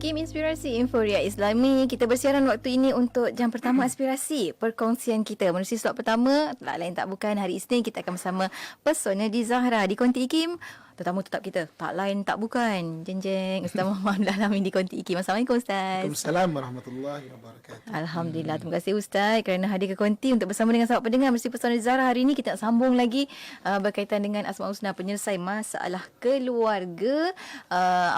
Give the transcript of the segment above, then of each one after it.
IKIM Inspirasi Inforia Islami. Kita bersiaran waktu ini untuk jam pertama aspirasi perkongsian kita. Menerusi slot pertama, tak lain tak bukan hari Isnin kita akan bersama Pesona di Zahra di Konti IKIM. Tetamu tetap kita, tak lain tak bukan. Jeng Ustaz Muhammad Alamin di Konti IKIM. Assalamualaikum Ustaz. Waalaikumsalam warahmatullahi wabarakatuh. Alhamdulillah, terima kasih Ustaz kerana hadir ke Konti untuk bersama dengan sahabat pendengar Mesti Pesona di Zahra. Hari ini kita nak sambung lagi berkaitan dengan Asmaul Husna, penyelesai masalah keluarga.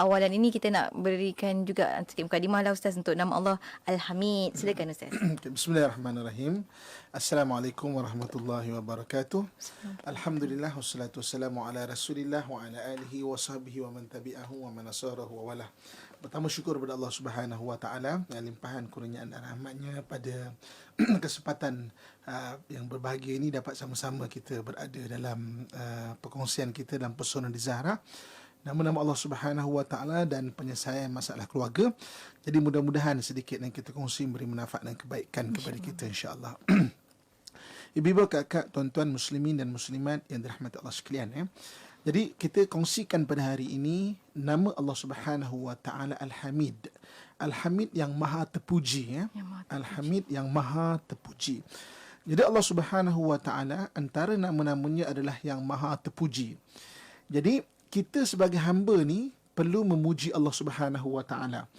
Awalan ini kita nak berikan juga sikit mukadimah lah Ustaz untuk nama Allah Al-Hamid. Silakan Ustaz. Bismillahirrahmanirrahim. Assalamualaikum warahmatullahi wabarakatuh. Alhamdulillah wassalatu wassalamu ala Rasulillah wa ala alihi wa sahbihi wa man tabi'ahu wa man nasarahu wa wala. Pertama syukur kepada Allah Subhanahu wa taala yang limpahan kurniaan dan rahmatnya pada kesempatan yang berbahagia ini dapat sama-sama kita berada dalam perkongsian kita dalam Pesona di Zahra. Nama-nama Allah Subhanahu wa taala dan penyelesaian masalah keluarga. Jadi mudah-mudahan sedikit yang kita kongsi beri manfaat dan kebaikan kepada kita insya-Allah. Ibu-ibu, kakak, tuan-tuan muslimin dan muslimat yang dirahmati Allah sekalian, Jadi kita kongsikan pada hari ini nama Allah Subhanahu wa taala Al-Hamid. Al-Hamid yang maha terpuji, Al-Hamid yang maha terpuji. Jadi Allah Subhanahu wa taala antara nama-namanya adalah yang maha terpuji. Jadi kita sebagai hamba ni perlu memuji Allah Subhanahu wa taala.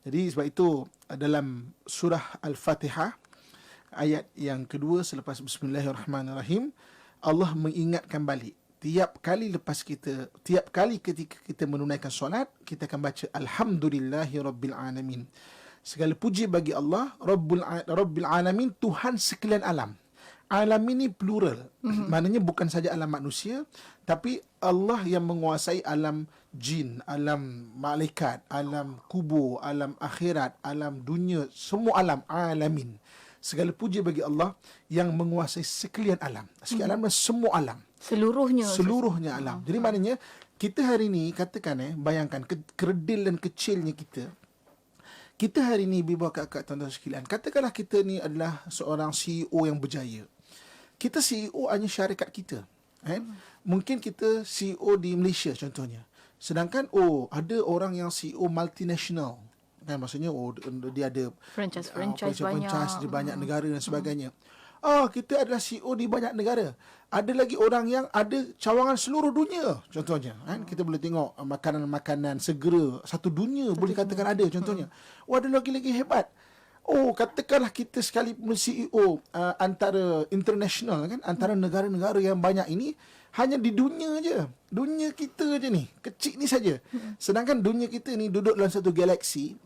Jadi sebab itu dalam surah Al-Fatihah ayat yang kedua selepas Bismillahirrahmanirrahim, Allah mengingatkan balik. Tiap kali ketika kita menunaikan solat, kita akan baca Alhamdulillahi Rabbil Alamin. Segala puji bagi Allah Rabbil Alamin, Tuhan sekalian alam. Alam ini plural, maknanya bukan saja alam manusia, tapi Allah yang menguasai alam jin, alam malaikat, alam kubur, alam akhirat, alam dunia, semua alam, alamin. Segala puji bagi Allah yang menguasai sekalian alam. Sekalian alam, semua alam. Seluruhnya alam. Jadi maknanya kita hari ini katakan bayangkan kerdil dan kecilnya kita. Kita hari ini ibu kakak tuan-tuan sekalian, katakanlah kita ni adalah seorang CEO yang berjaya. Kita CEO hanya syarikat kita. Mungkin kita CEO di Malaysia contohnya. Sedangkan ada orang yang CEO multinational. Maksudnya dia ada franchise di banyak negara dan sebagainya. Kita adalah CEO di banyak negara. Ada lagi orang yang ada cawangan seluruh dunia contohnya. Kita boleh tengok makanan-makanan segera satu dunia boleh katakan ada contohnya. Ada lagi hebat. Katakanlah kita sekalipun CEO antara international antara negara-negara yang banyak ini hanya di dunia je. Dunia kita je ni, kecil ni saja. Sedangkan dunia kita ni duduk dalam satu galaksi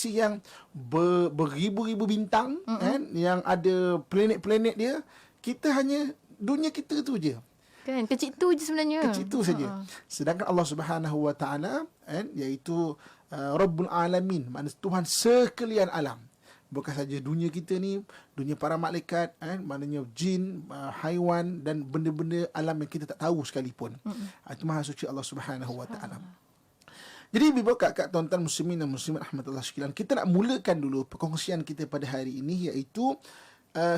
yang beribu-ribu bintang yang ada planet-planet dia. Kita hanya dunia kita tu je. Kan kecil tu je sebenarnya. Kecil tu saja. Sedangkan Allah Subhanahu wa taala iaitu Rabbul Alamin, maknanya Tuhan sekalian alam. Bukan saja dunia kita ni, dunia para malaikat, maknanya jin, haiwan dan benda-benda alam yang kita tak tahu sekalipun. Itu maha suci Allah Subhanahu wa taala. Jadi ibu kakak tuan-tuan muslimin dan muslimat rahmatullah sekalian, kita nak mulakan dulu perkongsian kita pada hari ini iaitu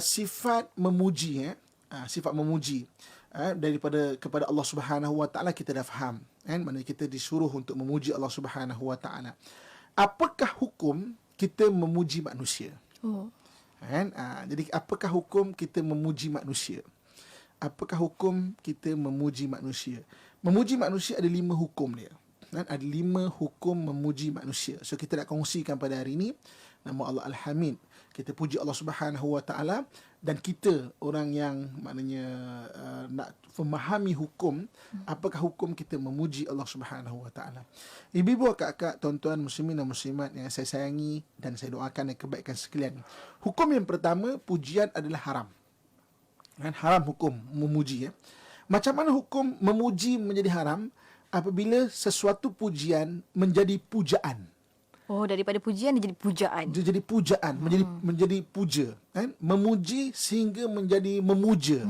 sifat memuji sifat memuji daripada kepada Allah Subhanahu wa taala. Kita dah faham maknanya kita disuruh untuk memuji Allah Subhanahu wa taala. Apakah hukum kita memuji manusia? Jadi apakah hukum kita memuji manusia? Apakah hukum kita memuji manusia? Memuji manusia ada 5 hukum dia. Ada 5 hukum memuji manusia. So kita nak kongsikan pada hari ini nama Allah Al-Hamid. Kita puji Allah Subhanahu wa taala dan kita orang yang maknanya nak memahami hukum, apakah hukum kita memuji Allah Subhanahu wa taala. Ibu-ibu, kakak, tuan-tuan muslimin dan muslimat yang saya sayangi dan saya doakan kebaikan sekalian. Hukum yang pertama, pujian adalah haram. Haram hukum memuji. Macam mana hukum memuji menjadi haram? Apabila sesuatu pujian menjadi pujaan. Daripada pujian dia jadi pujaan. Dia jadi pujaan, menjadi puja. Memuji sehingga menjadi memuja.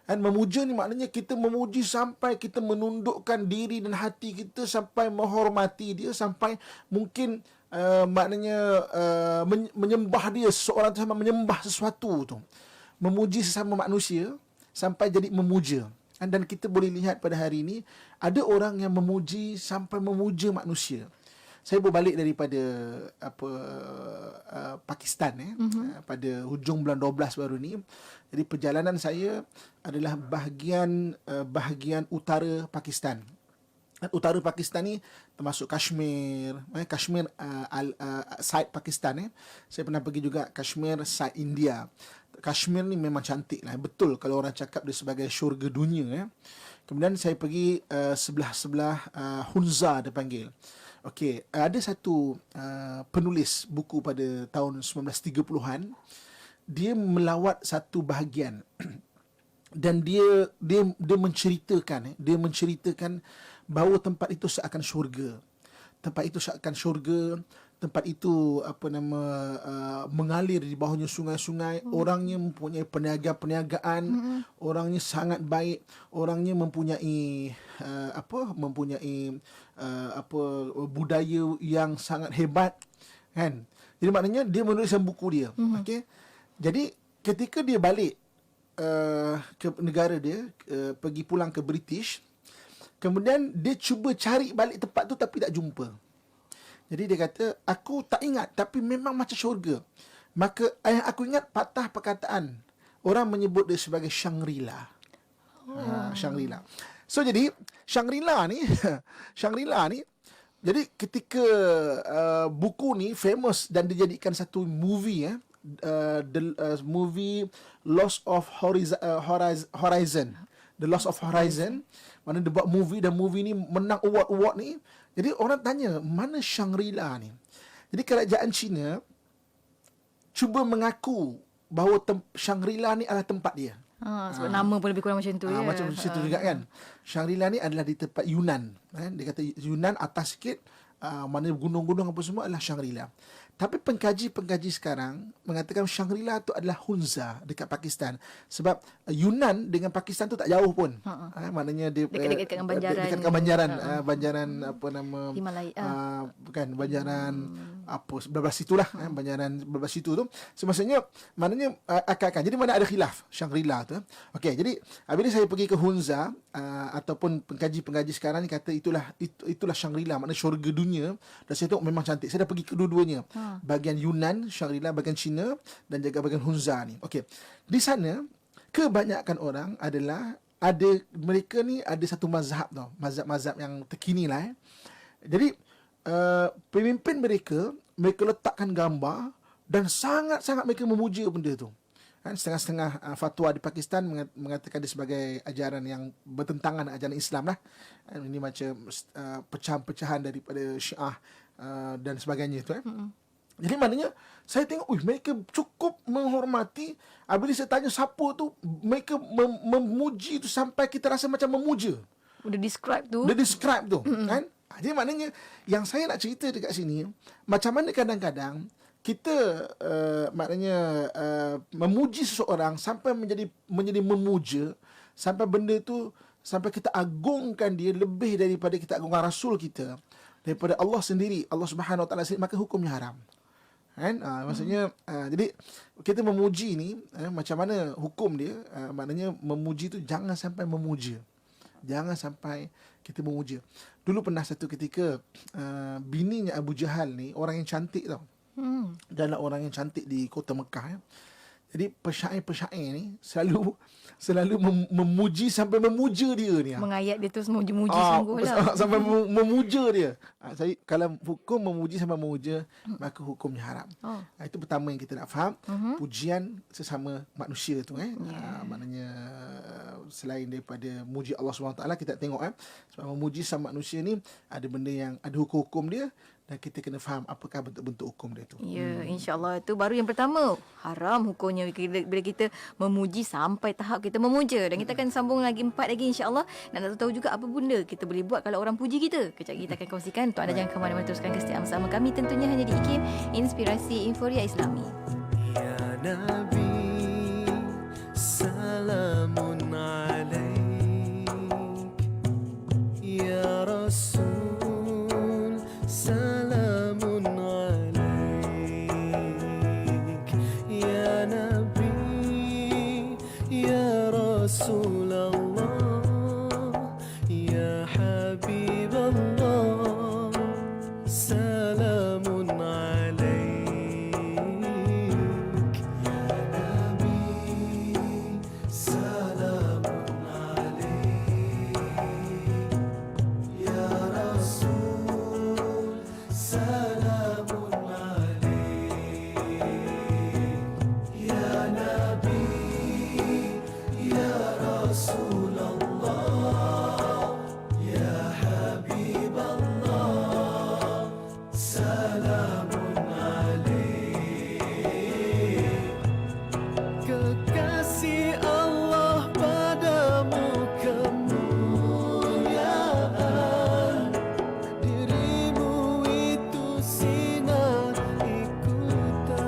Memuja ni maknanya kita memuji sampai kita menundukkan diri dan hati kita, sampai menghormati dia, sampai mungkin maknanya menyembah dia, seseorang tu sampai menyembah sesuatu tu. Memuji sesama manusia sampai jadi memuja. Dan kita boleh lihat pada hari ini ada orang yang memuji sampai memuja manusia. saya berbalik daripada Pakistan pada hujung bulan 12 baru ni. Jadi perjalanan saya adalah bahagian utara Pakistan. Utara Pakistan ni termasuk Kashmir, side Pakistan. Saya pernah pergi juga Kashmir, side India. Kashmir ni memang cantik lah. Betul kalau orang cakap dia sebagai syurga dunia. Kemudian saya pergi sebelah Hunza dia panggil. Okey, ada satu penulis buku pada tahun 1930-an. Dia melawat satu bahagian dan dia menceritakan bahawa tempat itu seakan syurga. Tempat itu seakan syurga. Tempat itu mengalir di bawahnya sungai-sungai. Orangnya mempunyai perniagaan, orangnya sangat baik, orangnya mempunyai budaya yang sangat hebat, kan? Jadi maknanya dia menuliskan buku dia. Okey. Jadi ketika dia balik ke negara dia, pergi pulang ke British, kemudian dia cuba cari balik tempat tu tapi tak jumpa. Jadi dia kata, aku tak ingat tapi memang macam syurga. Maka yang aku ingat patah perkataan. Orang menyebut dia sebagai Shangri-La. Shangri-La. So jadi Shangri-La ni jadi ketika buku ni famous dan dijadikan satu movie movie Lost of Horizon. The Lost of Horizon. Mana dia buat movie dan movie ni menang award ni. Jadi orang tanya, mana Shangri-La ni? Jadi kerajaan China cuba mengaku bahawa Shangri-La ni adalah tempat dia. Sebab nama pun lebih kurang macam tu ya. Macam situ juga kan. Shangri-La ni adalah di tempat Yunan. Dia kata Yunan atas sikit, mana gunung-gunung apa semua adalah Shangri-La. Tapi pengkaji sekarang mengatakan Shangri-La tu adalah Hunza dekat Pakistan. Sebab Yunan dengan Pakistan tu tak jauh pun. Maknanya dia dekat dengan banjaran. Dekat dengan banjaran apa nama Himalaya. Bukan banjaran belah situlah, banjaran belah situ tu. So, maksudnya maknanya akan. Jadi mana ada khilaf Shangri-La tu. Okey, jadi apabila saya pergi ke Hunza ataupun pengkaji sekarang ni kata itulah Shangri-La, maknanya syurga dunia. Dan saya tengok memang cantik. Saya dah pergi kedua-duanya. Bahagian Yunan, Shangri-La, bahagian China dan juga bahagian Hunza ni. Okey. Di sana kebanyakan orang adalah mereka ni ada satu mazhab tau. Mazhab yang terkini lah. Jadi pemimpin mereka letakkan gambar dan sangat-sangat mereka memuja benda tu. Setengah-setengah fatwa di Pakistan mengatakan dia sebagai ajaran yang bertentangan dengan ajaran Islam lah. Ini macam pecahan-pecahan daripada Syiah dan sebagainya tu. Jadi maknanya saya tengok mereka cukup menghormati. Apabila saya tanya siapa tu, mereka memuji tu sampai kita rasa macam memuja. Dia describe tu kan. Jadi maknanya yang saya nak cerita dekat sini, macam mana kadang-kadang kita memuji seseorang sampai menjadi memuja, sampai benda tu, sampai kita agungkan dia lebih daripada kita agungkan Rasul kita, daripada Allah sendiri, Allah Subhanahu Wa Taala sendiri, maka hukumnya haram. Kan? Maksudnya jadi kita memuji ni macam mana hukum dia, maknanya memuji tu jangan sampai memuja. Jangan sampai kita memuja. Dulu pernah satu ketika bininya Abu Jahal ni orang yang cantik tau. Dan orang yang cantik di kota Mekah. Jadi pesyair-pesyair ni selalu memuji sampai memuja dia ni. Mengayat dia tu memuji-muji sungguh lah. Sampai memuja dia. Saya kalau hukum memuji sampai memuja, maka hukumnya haram. Itu pertama yang kita nak faham. Pujian sesama manusia tu maknanya selain daripada muji Allah SWT, kita tengok sebab memuji sama manusia ni ada benda yang ada hukum-hukum dia. Dan kita kena faham apakah bentuk-bentuk hukum dia tu. Ya, insya-Allah itu baru yang pertama. Haram hukumnya bila kita memuji sampai tahap kita memuja. Dan kita akan sambung lagi 4 lagi insya-Allah. Dan nak tahu juga apa benda kita boleh buat kalau orang puji kita. Kejap kita akan kongsikan. Untuk anda jangan ke mana-mana, teruskan kesetiaan bersama kami tentunya hanya di IKIM Inspirasi Inforia Islami. Ya Nabi, salamun alaik. Ya Rasul, salamun alaik. Ya Nabi, Ya Rasulullah, Ya Habib Allah, kasih Allah padamu kemuliaan, dirimu itu sinar ikutan,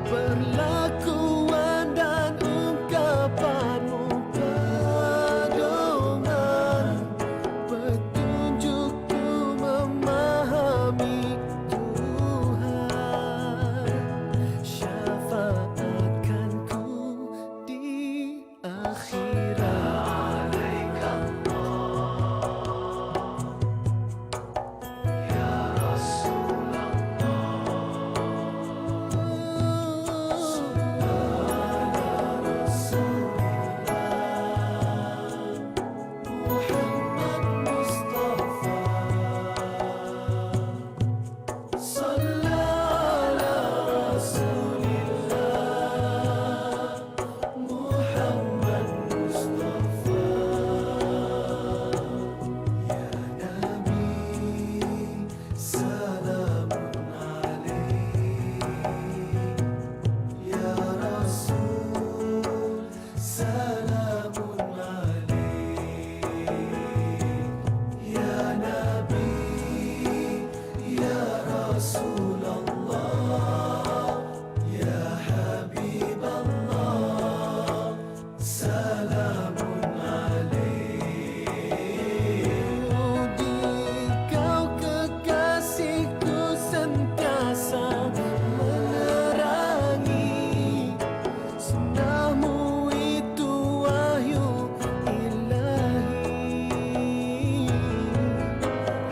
perlakuan dan ungkapanmu pedoman, petunjukku memahami Tuhan, syafaatkanku di akhirat. Muhammad Mustafa Sallallahu Rasulillah, Muhammad Mustafa Ya Nabi salamun alaik, Ya Rasul salamun alaik, Ya Nabi Ya Rasulullah, Ya Habiballah salamun alaik. Kau kekasihku sentiasa menerangi, sunnahmu itu wahyu ilahi,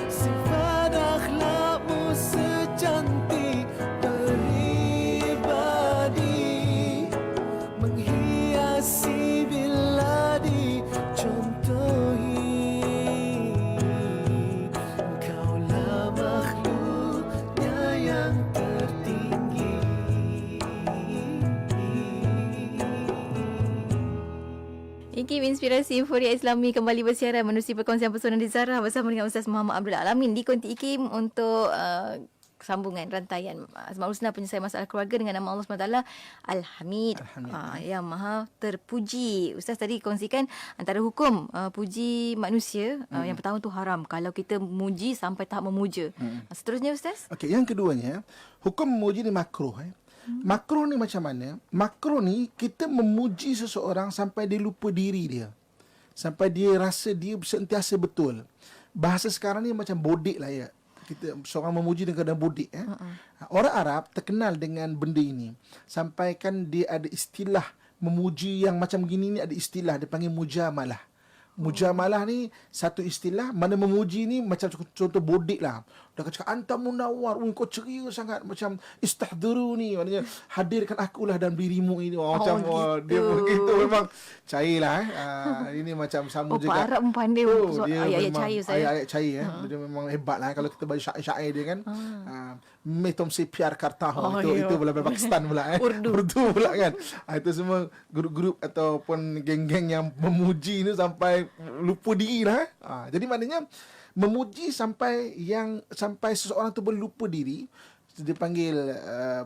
sifat akhlakmu secantik peribadi, menghiasi bila dicontohi. Engkaulah makhluknya yang tertinggi. IKIM Inspirasi Euphoria Islami kembali bersiaran menerusi perkongsian pesona di Zahra bersama dengan Ustaz Muhammad Abdul Alamin di Konti IKIM untuk sambungan rantaian Asmaul Husna penyelesaian masalah keluarga dengan nama Allah SWT Al-Hamid, yang maha terpuji. Ustaz tadi kongsikan antara hukum puji manusia, yang pertama tu haram kalau kita memuji sampai tahap memuja. Seterusnya Ustaz? Okey, yang keduanya, hukum memuji ni makruh. Makruh ni macam mana? Makruh ni kita memuji seseorang sampai dia lupa diri dia. Sampai dia rasa dia sentiasa betul. Bahasa sekarang ni macam bodik lah ya. Kita seorang memuji dengan keadaan bodik. Orang Arab terkenal dengan benda ini. Sampai kan dia ada istilah memuji yang macam gini ni, ada istilah dia panggil mujamalah. Mujamalah ni satu istilah, mana memuji ni macam contoh bodik lah. Dia akan cakap, anta munawar, kau ceria sangat, macam istahduruni, maknanya hadirkan akulah dalam dirimu ini. Macam gitu. dia begitu memang cair lah. Ini macam sama juga. Arab pandai Dia ayat-ayat memang cair saya. ayat-ayat cair. Dia memang hebat lah. Kalau kita baca syair-syair dia kan. मैं तुमसे प्यार करता हूँ, itu pula Pakistan pula Urdu pula kan. Itu semua grup-grup ataupun geng-geng yang memuji ni sampai lupa diri lah. Jadi maknanya memuji sampai seseorang tu boleh lupa diri, dipanggil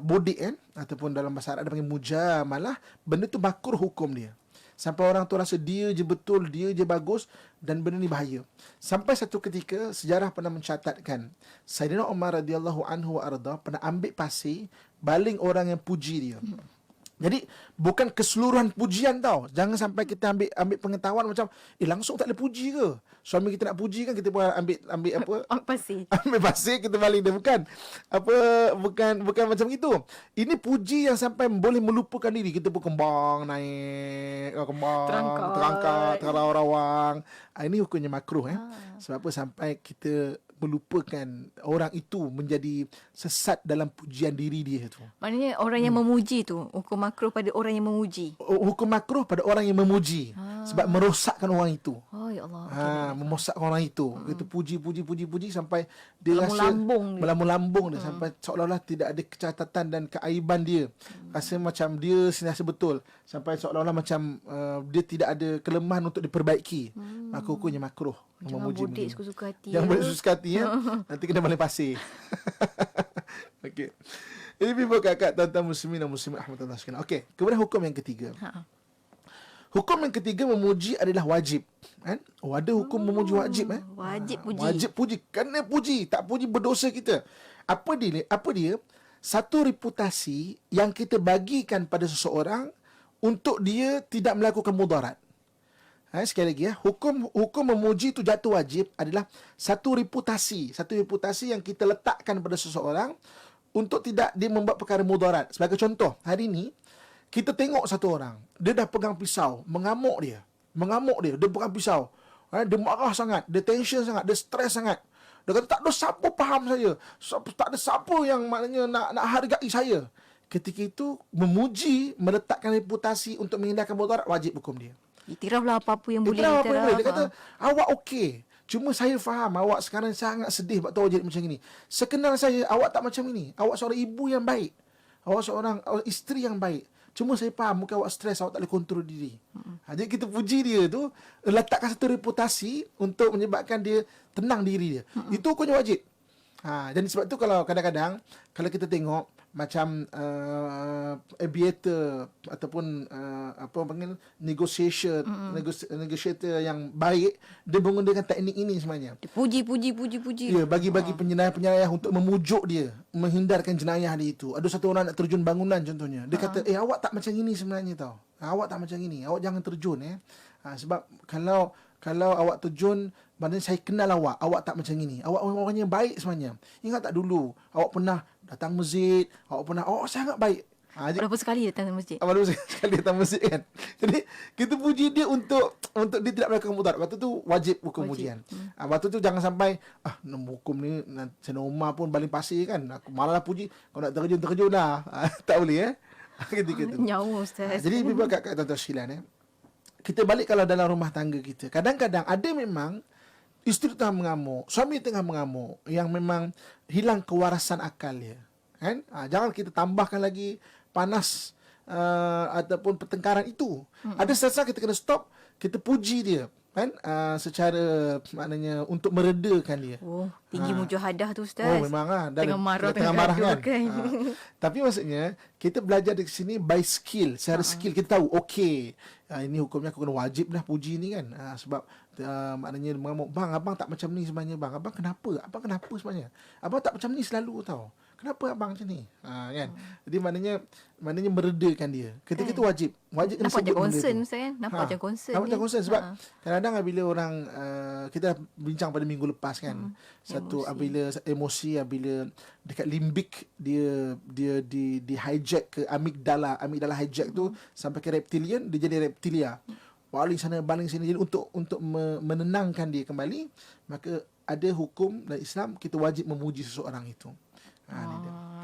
bodik kan, ataupun dalam bahasa Arab dia panggil mujamalah. Benda tu makruh hukum dia. Sampai orang tu rasa dia je betul, dia je bagus, dan benda ni bahaya. Sampai satu ketika sejarah pernah mencatatkan Sayyidina Umar radhiyallahu anhu wa arda pernah ambil pasir baling orang yang puji dia. Jadi bukan keseluruhan pujian tau. Jangan sampai kita ambil pengetahuan macam langsung tak ada puji ke? Suami kita nak puji kan, kita pun ambil apa? Pasir. Ambil pasir kita baling dia, bukan. Bukan macam itu. Ini puji yang sampai boleh melupakan diri. Kita pun kembang naik, terangkat, terawang-rawang. Ini hukumnya makruh Sebab apa? Sampai kita melupakan orang itu menjadi sesat dalam pujian diri dia tu. Maknanya orang yang memuji tu hukum makruh pada orang yang memuji. Hukum makruh pada orang yang memuji. Sebab merosakkan orang itu. Oh ya Allah. Merosakkan orang itu. Kita puji sampai dia rasa melambung dia sampai seolah-olah tidak ada kecacatan dan keaiban dia. Rasa macam dia sentiasa betul. Sampai seolah-olah macam dia tidak ada kelemahan untuk diperbaiki. Maka hukumnya makruh. Jangan bodik suka-suka hati. Jangan bodik suka-suka hati ya. Nanti kena balik pasir. Okey. Jadi ibu kakak, tuan-tuan muslimin dan muslimat rahmatullah sekalian. Okey, kemudian hukum yang ketiga. Hukum yang ketiga, memuji adalah wajib. Kan? Ada hukum memuji wajib. Wajib puji. Wajib puji. Kena puji. Tak puji berdosa kita. Apa dia? Satu reputasi yang kita bagikan pada seseorang untuk dia tidak melakukan mudarat. Sekali lagi hukum memuji itu jatuh wajib adalah satu reputasi yang kita letakkan pada seseorang untuk tidak dia membuat perkara mudarat. Sebagai contoh, hari ni kita tengok satu orang, dia dah pegang pisau, mengamuk dia, dia pegang pisau. Dia marah sangat, dia tension sangat, dia stres sangat. Dia kata tak ada siapa faham saya, tak ada siapa yang maknanya nak hargai saya. Ketika itu memuji, meletakkan reputasi untuk menghindarkan mudarat, wajib hukum dia. Iktiraflah apa-apa yang boleh Iktiraf apa yang iktiraf. boleh. Dia kata, awak okey. Cuma saya faham awak sekarang sangat sedih sebab tahu jadi macam ini. Sekenal saya, awak tak macam ini. Awak seorang ibu yang baik. Awak seorang isteri yang baik. Cuma saya faham mungkin awak stres, awak tak boleh kontrol diri. Jadi kita puji dia tu, letakkan satu reputasi untuk menyebabkan dia tenang diri dia. Itu hukumnya wajib. Jadi sebab tu kalau kadang-kadang kalau kita tengok macam aviator ataupun apa panggil negotiator yang baik, dia menggunakan teknik ini sebenarnya. Puji. Ya, bagi penyerayah untuk memujuk dia, menghindarkan jenayah dia itu. Ada satu orang nak terjun bangunan contohnya. Dia kata, awak tak macam ini sebenarnya tau. Awak tak macam ini. Awak jangan terjun sebab kalau awak terjun, maknanya saya kenal awak tak macam ini. Awak orang-orang yang baik sebenarnya. Ingat tak dulu awak pernah datang masjid, awak sangat baik. Berapa sekali datang masjid? Berapa sekali datang masjid kan. Jadi kita puji dia untuk dia tidak melakukan mudarat. Waktu tu wajib hukum pujian. Waktu tu jangan sampai hukum ni Sayyidina Umar pun baling pasir kan. Aku malah puji, kau nak terjun lah. Tak boleh ketika tu. Nyawa Ustaz. Jadi bimbang kat tuan-tuan sekalian kita balik kalau dalam rumah tangga kita. Kadang-kadang ada memang isteri tengah mengamuk, suami tengah mengamuk, yang memang hilang kewarasan akal dia. Kan? Jangan kita tambahkan lagi panas ataupun pertengkaran itu. Ada saat-saat kita kena stop, kita puji dia. Kan? Secara maknanya untuk meredakan dia. Tinggi mujahadah tu Ustaz. Memang tengah marah kan. Tapi maksudnya kita belajar di sini by skill. Secara skill kita tahu okey, ini hukumnya aku kena wajib dah puji ni kan. Sebab maknanya mengamuk, bang abang tak macam ni sebenarnya bang. Abang kenapa sebenarnya? Abang tak macam ni selalu tau. Kenapa abang macam ni? Kan. Jadi maknanya meredakan dia. Ketika itu wajib kena nampak sebut macam concern Ustaz kan. Nampak macam concern. Sebab kadang-kadang bila orang kita dah bincang pada minggu lepas kan. Satu bila emosi, bila dekat limbik dia di hijack ke amigdala hijack tu sampai ke reptilian, dia jadi reptilia. Baling sana baling sini. Jadi untuk menenangkan dia kembali, maka ada hukum dalam Islam kita wajib memuji seseorang itu.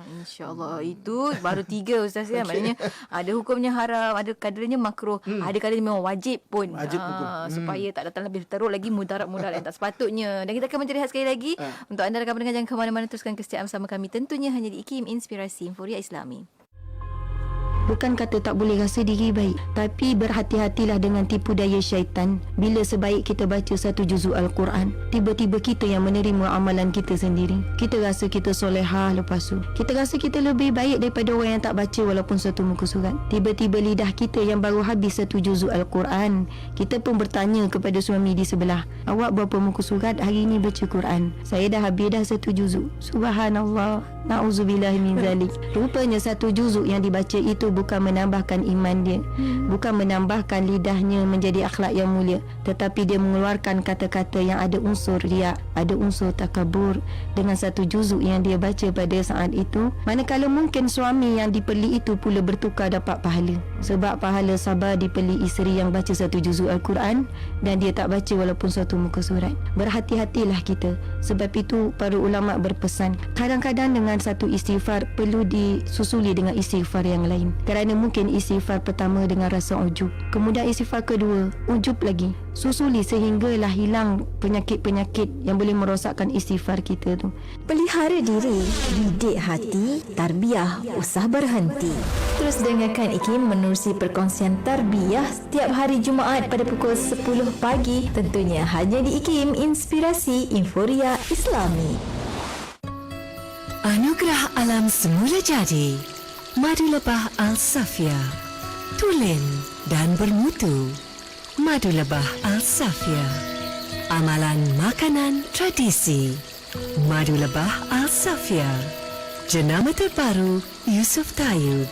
InsyaAllah. Itu baru 3 Ustaz kan. Maknanya ada hukumnya haram, ada kadarnya makruh, ada kadarnya memang wajib pun. Supaya tak datang lebih teruk lagi mudarat-mudarat yang tak sepatutnya. Dan kita akan mencari sekali lagi untuk anda rakan pendengar, jangan ke mana-mana, teruskan kesetiaan bersama kami tentunya hanya di IKIM Inspirasi Inforia Islami. Bukan kata tak boleh rasa diri baik, tapi berhati-hatilah dengan tipu daya syaitan. Bila sebaik kita baca satu juzuk Al-Quran, tiba-tiba kita yang menerima amalan kita sendiri. Kita rasa kita solehah, lepas tu kita rasa kita lebih baik daripada orang yang tak baca walaupun satu muka surat. Tiba-tiba lidah kita yang baru habis satu juzuk Al-Quran, kita pun bertanya kepada suami di sebelah, awak berapa muka surat hari ni baca Quran? Saya dah habis dah satu juzuk. Subhanallah, na'udzubillahi min zalik. Rupanya satu juzuk yang dibaca itu bukan menambahkan iman dia, bukan menambahkan lidahnya menjadi akhlak yang mulia, tetapi dia mengeluarkan kata-kata yang ada unsur riak, ada unsur takabur dengan satu juzuk yang dia baca pada saat itu. Manakala mungkin suami yang dipeli itu pula bertukar dapat pahala, sebab pahala sabar dipeli isteri yang baca satu juzuk Al-Quran dan dia tak baca walaupun satu muka surat. Berhati-hatilah kita. Sebab itu para ulama berpesan, kadang-kadang dengan satu istighfar perlu disusuli dengan istighfar yang lain. Kerana mungkin istighfar pertama dengan rasa ujub, kemudian istighfar kedua ujub lagi, susuli sehinggalah hilang penyakit-penyakit yang boleh merosakkan istighfar kita tu. Pelihara diri, didik hati, tarbiyah usah berhenti. Terus dengarkan IKIM menerusi perkongsian tarbiyah setiap hari Jumaat pada pukul 10 pagi, tentunya hanya di IKIM Inspirasi Inforia Islami. Anugerah alam semula jadi. Madu lebah Al-Safia. Tulen dan bermutu. Madu lebah Al-Safia. Amalan makanan tradisi. Madu lebah Al-Safia. Jenama terbaru Yusof Tayyub.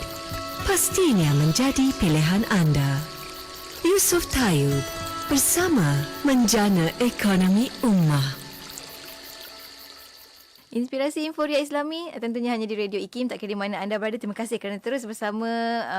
Pastinya menjadi pilihan anda. Yusof Tayyub bersama menjana ekonomi ummah. Inspirasi Inforia Islami tentunya hanya di Radio IKIM. Tak kira di mana anda berada, terima kasih kerana terus bersama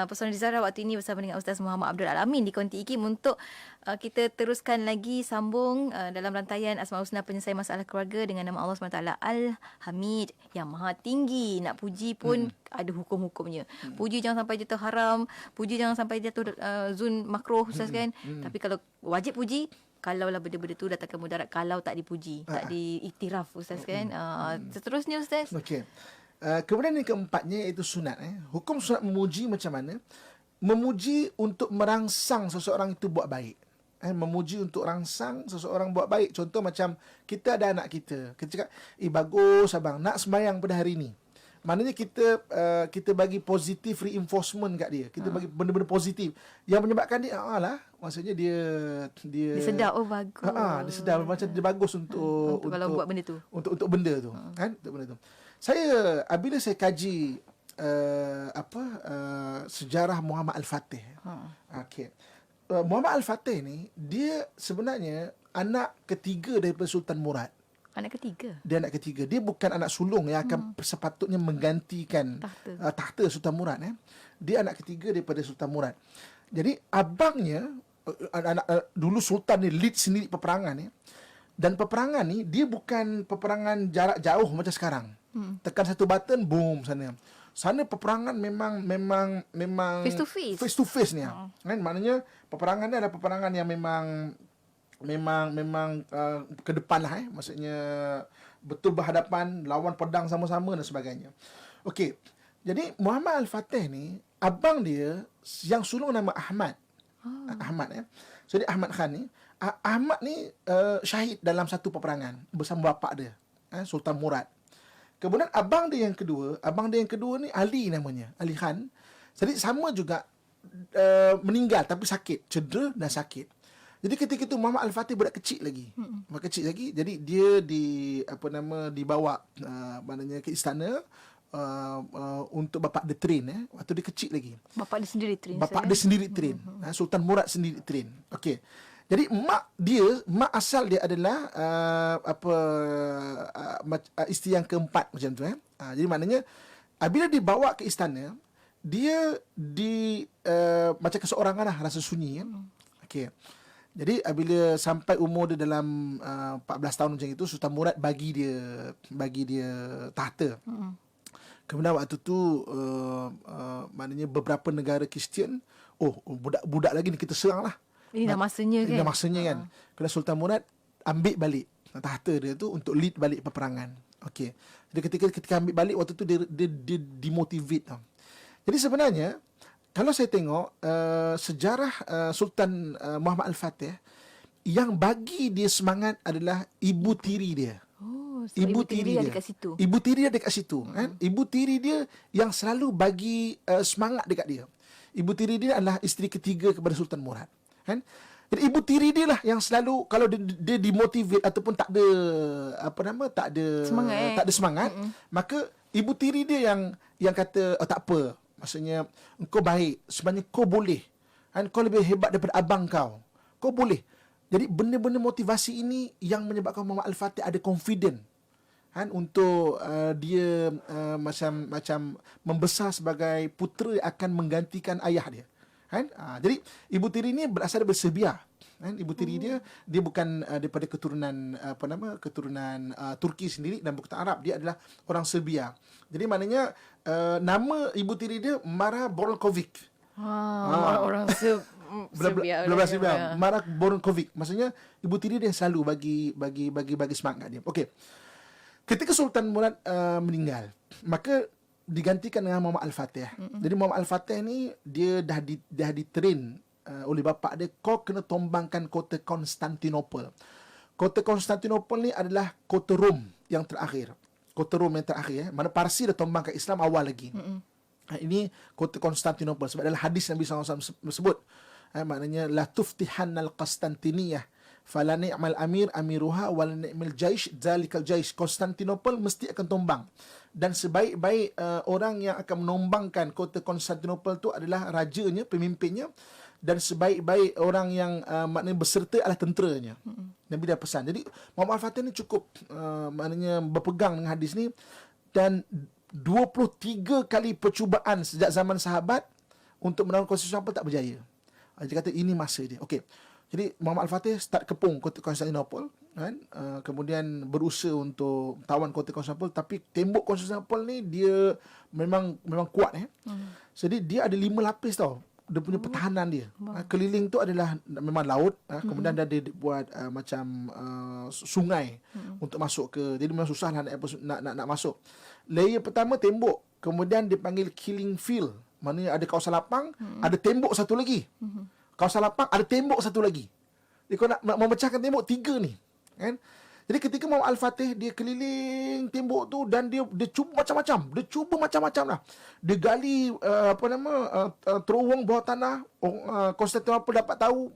Pesona di Zahra waktu ini bersama dengan Ustaz Muhammad Abdul Alamin di Konti IKIM untuk kita teruskan lagi sambung dalam rantaian Asmaul Husna penyelesaian masalah keluarga dengan nama Allah SWT Al-Hamid yang maha tinggi. Nak puji pun ada hukum-hukumnya. Puji jangan sampai jatuh haram, puji jangan sampai jatuh zun makruh, Ustaz kan. Tapi kalau wajib puji, kalaulah benda-benda tu datangkan mudarat kalau tak dipuji, tak diiktiraf, Ustaz kan. Seterusnya Ustaz. Okey. Kemudian yang keempatnya iaitu sunat. Hukum sunat memuji macam mana? Memuji untuk merangsang seseorang itu buat baik. Memuji untuk rangsang seseorang buat baik. Contoh macam kita ada anak kita. Kita cakap, bagus abang, nak sembahyang pada hari ni. Maknanya kita bagi positif reinforcement kat dia. Kita bagi benda-benda positif yang menyebabkan dia maksudnya dia Dia sedar, bagus. Dia sedar macam dia bagus untuk kalau buat benda tu. Untuk benda tu. Kan? Untuk benda tu. Saya bila saya kaji sejarah Muhammad Al-Fatih. Okey. Muhammad Al-Fatih ni dia sebenarnya anak ketiga daripada Sultan Murad. Anak ketiga. Dia anak ketiga. Dia bukan anak sulung yang akan sepatutnya menggantikan tahta Sultan Murad. Dia anak ketiga daripada Sultan Murad. Jadi abangnya, dulu Sultan ni lead sendiri peperangan ni. Dan peperangan ni, dia bukan peperangan jarak jauh macam sekarang. Tekan satu button, boom sana. Sana peperangan memang Face to face. Face to face ni. Kan? Maknanya peperangan ni adalah peperangan yang memang ke depan lah. Maksudnya betul berhadapan, lawan pedang sama-sama dan sebagainya. Okey. Jadi Muhammad Al-Fatih ni, abang dia yang sulung nama Ahmad. Ahmad So dia Ahmad Khan ni, Ahmad ni syahid dalam satu peperangan bersama bapa dia, Sultan Murad. Kemudian abang dia yang kedua ni Ali namanya, Ali Khan. Jadi sama juga meninggal tapi sakit, cedera dan sakit. Jadi ketika itu Muhammad Al-Fatih budak kecil lagi. Jadi dia dibawa maknanya ke istana untuk bapak dia train waktu dia kecil lagi. Bapak dia sendiri train. Sultan Murad sendiri train. Okey. Jadi mak asal dia adalah isteri yang keempat macam tu. Jadi maknanya bila dibawa ke istana, dia macam keseorangan lah, rasa sunyi. Okey. Jadi bila sampai umur dia dalam 14 tahun macam itu, Sultan Murad bagi dia tahta. Kemudian waktu tu maknanya beberapa negara Kristian, budak lagi ni kita serang lah. Ini dah masanya kan. Ini dah masanya kan. Kemudian Sultan Murad ambil balik tahta dia tu untuk lead balik peperangan. Okey. Jadi ketika ambil balik waktu tu dia demotivate tau. Jadi sebenarnya kalau saya tengok sejarah Sultan Muhammad Al-Fatih, yang bagi dia semangat adalah ibu tiri dia. Ibu tiri dia ada kat situ. Ibu tiri dia dekat situ. Kan? Ibu tiri dia yang selalu bagi semangat dekat dia. Ibu tiri dia adalah isteri ketiga kepada Sultan Murad. Kan? Jadi ibu tiri dia lah yang selalu kalau dia dimotivate ataupun tak ada semangat, maka ibu tiri dia yang kata tak apa. Maksudnya engkau baik, sebenarnya kau boleh. Kan, kau lebih hebat daripada abang kau. Kau boleh. Jadi benda-benda motivasi ini yang menyebabkan Muhammad Al-Fatih ada confident kan untuk dia macam membesar sebagai putera yang akan menggantikan ayah dia. Kan? Jadi ibu tiri ni berasal daripada Serbia. Kan? Ibu tiri dia bukan daripada keturunan Turki sendiri dan bukan Arab, dia adalah orang Serbia. Jadi maknanya nama ibu tiri dia Mara Bornkovic. Orang Serbia. Mara Bornkovic. Maksudnya ibu tiri dia selalu bagi semangat dia. Okey. Ketika Sultan Murad meninggal, maka digantikan dengan Muhammad Al-Fatih. Jadi Muhammad Al-Fatih ni dia dah ditrain oleh bapa dia, kau kena tombangkan kota Konstantinopel. Kota Konstantinopel ni adalah kota Rom yang terakhir. kota Rom yang terakhir. Mana Parsi dah tumbang ke Islam awal lagi. Ini kota Konstantinopel. Sebab dalam hadis Nabi SAW sebut, maknanya la tuftihannal Konstantiniyah fala ni'mal amir amiruha wal ni'mal jaish zalikal jaish. Konstantinopel mesti akan tumbang, dan sebaik-baik orang yang akan menombangkan kota Konstantinopel tu adalah rajanya, pemimpinnya, dan sebaik-baik orang yang maknanya berserta adalah tenteranya. Nabi dah pesan. Jadi Muhammad Al-Fatih ni cukup maknanya berpegang dengan hadis ni, dan 23 kali percubaan sejak zaman sahabat untuk menawan Konstantinopel tak berjaya. Dia kata ini masa dia. Okey. Jadi Muhammad Al-Fatih start kepung kota Konstantinopel, kan? Kemudian berusaha untuk tawan kota Konstantinopel, tapi tembok Konstantinopel ni dia memang kuat Jadi dia ada 5 lapis tau. Dia punya pertahanan dia. Keliling tu adalah memang laut, kemudian dia buat macam sungai untuk masuk ke. Jadi memang susah nak masuk. Layer pertama tembok, kemudian dipanggil killing field. Maknanya ada kawasan lapang, ada tembok satu lagi. Kawasan lapang ada tembok satu lagi. Dia kau nak memecahkan tembok 3 ni, kan? Jadi ketika Muhammad Al-Fatih dia keliling tembok tu, dan dia cuba macam-macam lah. Dia gali terowong bawah tanah. Konstantinopel dapat tahu,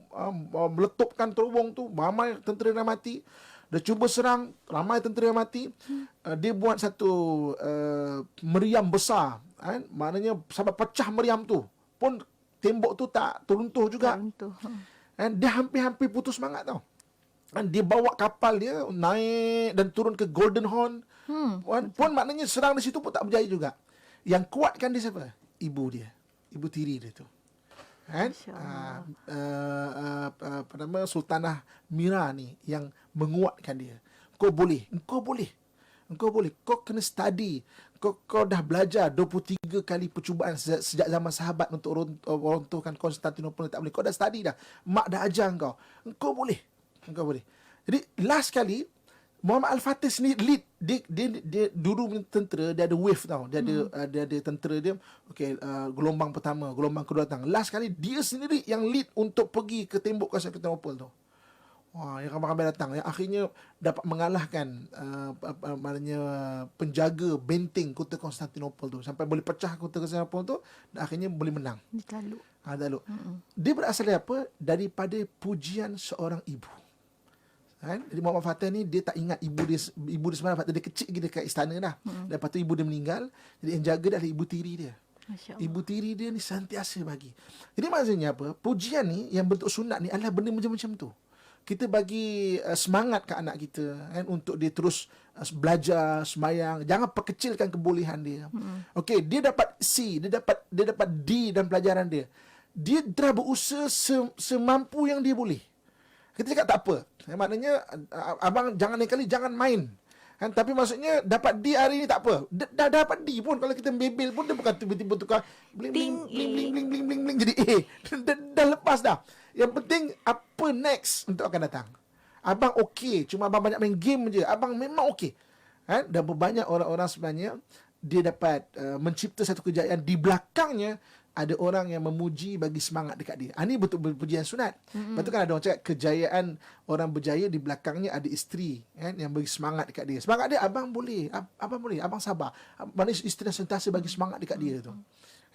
meletupkan terowong tu, ramai tentera yang mati. Dia cuba serang, ramai tentera yang mati. Dia buat satu meriam besar, kan? Maknanya sampai pecah meriam tu pun tembok tu tak teruntuh juga. Dan dia hampir-hampir putus semangat tau. Dan dia bawa kapal dia naik dan turun ke Golden Horn. Pun maknanya serang di situ pun tak berjaya juga. Yang kuatkan dia siapa? Ibu dia. Ibu tiri dia tu. Kan? Sultanah Mira ni yang menguatkan dia. Kau boleh. Kau kena study. Kau dah belajar 23 kali percubaan sejak zaman sahabat untuk runtuhkan Konstantinopel. Tak boleh. Kau dah study dah. Mak dah ajar kau. Kau boleh. Jadi last kali Muhammad Al-Fatih sendiri lead. Dia dulu tentera, dia ada wave tau. Dia ada tentera dia. Okey, gelombang pertama, gelombang kedua datang. Last kali dia sendiri yang lead untuk pergi ke tembok Konstantinopel tu. Wah, yang ramai-ramai datang, yang akhirnya dapat mengalahkan maknanya penjaga benteng kota Konstantinopel tu, sampai boleh pecah kota Konstantinopel tu, dan akhirnya boleh menang. Takluk. Dia berasal dari apa? Daripada pujian seorang ibu. Kan? Jadi Muhammad Fatih ni dia tak ingat ibu dia sebenarnya, dia kecil lagi dekat istana dah. Lepas tu ibu dia meninggal, jadi yang jaga adalah ibu tiri dia. Ibu tiri dia ni sentiasa bagi. Jadi maksudnya apa? Pujian ni yang bentuk sunat ni adalah benda macam-macam tu. Kita bagi semangat ke anak kita, kan, untuk dia terus belajar, semayang. Jangan perkecilkan kebolehan dia. Okey, dia dapat C, dia dapat D dalam pelajaran dia. Dia dah berusaha semampu yang dia boleh. Kita cakap tak apa. Maknanya abang jangan lain kali jangan main. Kan, tapi maksudnya dapat D hari ni tak apa. Dah dapat D pun, kalau kita bebel pun dia bukan tiba-tiba tukar bling bling jadi A. Dah lepas dah. Yang penting apa next untuk akan datang. Abang okey, cuma abang banyak main game je. Abang memang okey. Kan? Dan banyak orang-orang sebenarnya dia dapat mencipta satu kejayaan, di belakangnya ada orang yang memuji, bagi semangat dekat dia. Ini betul-betul pujian sunat. Lepas tu kan ada orang cakap kejayaan orang berjaya di belakangnya ada isteri, kan, yang bagi semangat dekat dia. Semangat dia, abang boleh, abang sabar. Mana isteri yang sentiasa bagi semangat dekat dia tu.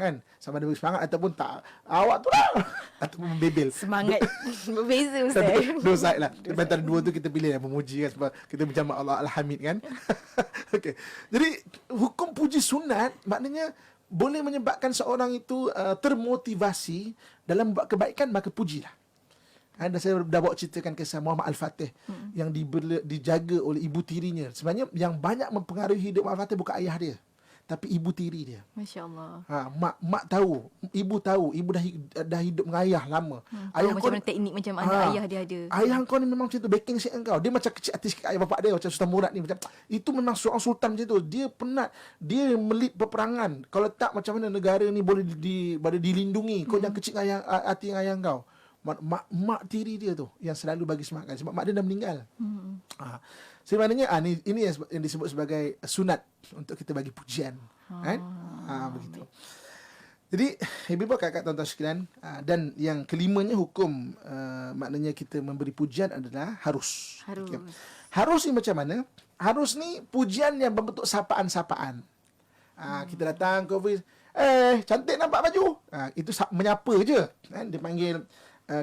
Kan, sama ada bagi semangat ataupun tak, awak tu lah ataupun membebel. Semangat berbeza Ustaz. Dua side lah. Di antara dua tu kita pilih yang memuji, kan, sebab kita berjamaah Allah Al-Hamid, kan. Okey. Jadi hukum puji sunat maknanya boleh menyebabkan seorang itu termotivasi dalam buat kebaikan, maka pujilah. Dan saya dah bawa ceritakan kisah Muhammad Al-Fatih yang dijaga oleh ibu tirinya. Sebenarnya yang banyak mempengaruhi hidup Muhammad Al-Fatih bukan ayah dia, tapi ibu tiri dia. Masya Allah. Mak tahu, ibu dah hidup dengan ayah lama. Ayah macam mana teknik macam mana ayah dia ada. Ayah kau ni memang macam tu, backing set kau. Dia macam kecil hati sikit ayah bapak dia, macam Sultan Murad ni, macam itu memang seorang sultan macam tu. Dia penat, dia melit peperangan. Kalau tak, macam mana negara ni boleh dilindungi. Kau jangan kecil hati ayah kau. Mak tiri dia tu yang selalu bagi semangat, sebab mak dia dah meninggal. Sebenarnya ini yang disebut sebagai sunat untuk kita bagi pujian, kan? Begitu. Jadi ibu-ibu, kakak, tuan-tuan sekalian, dan yang kelimanya hukum maknanya kita memberi pujian adalah harus. Okay. Harus ni macam mana? Harus ni pujian yang berbentuk sapaan-sapaan. Kita datang ke office, cantik nampak baju. Itu menyapa je. Kan? Dia panggil,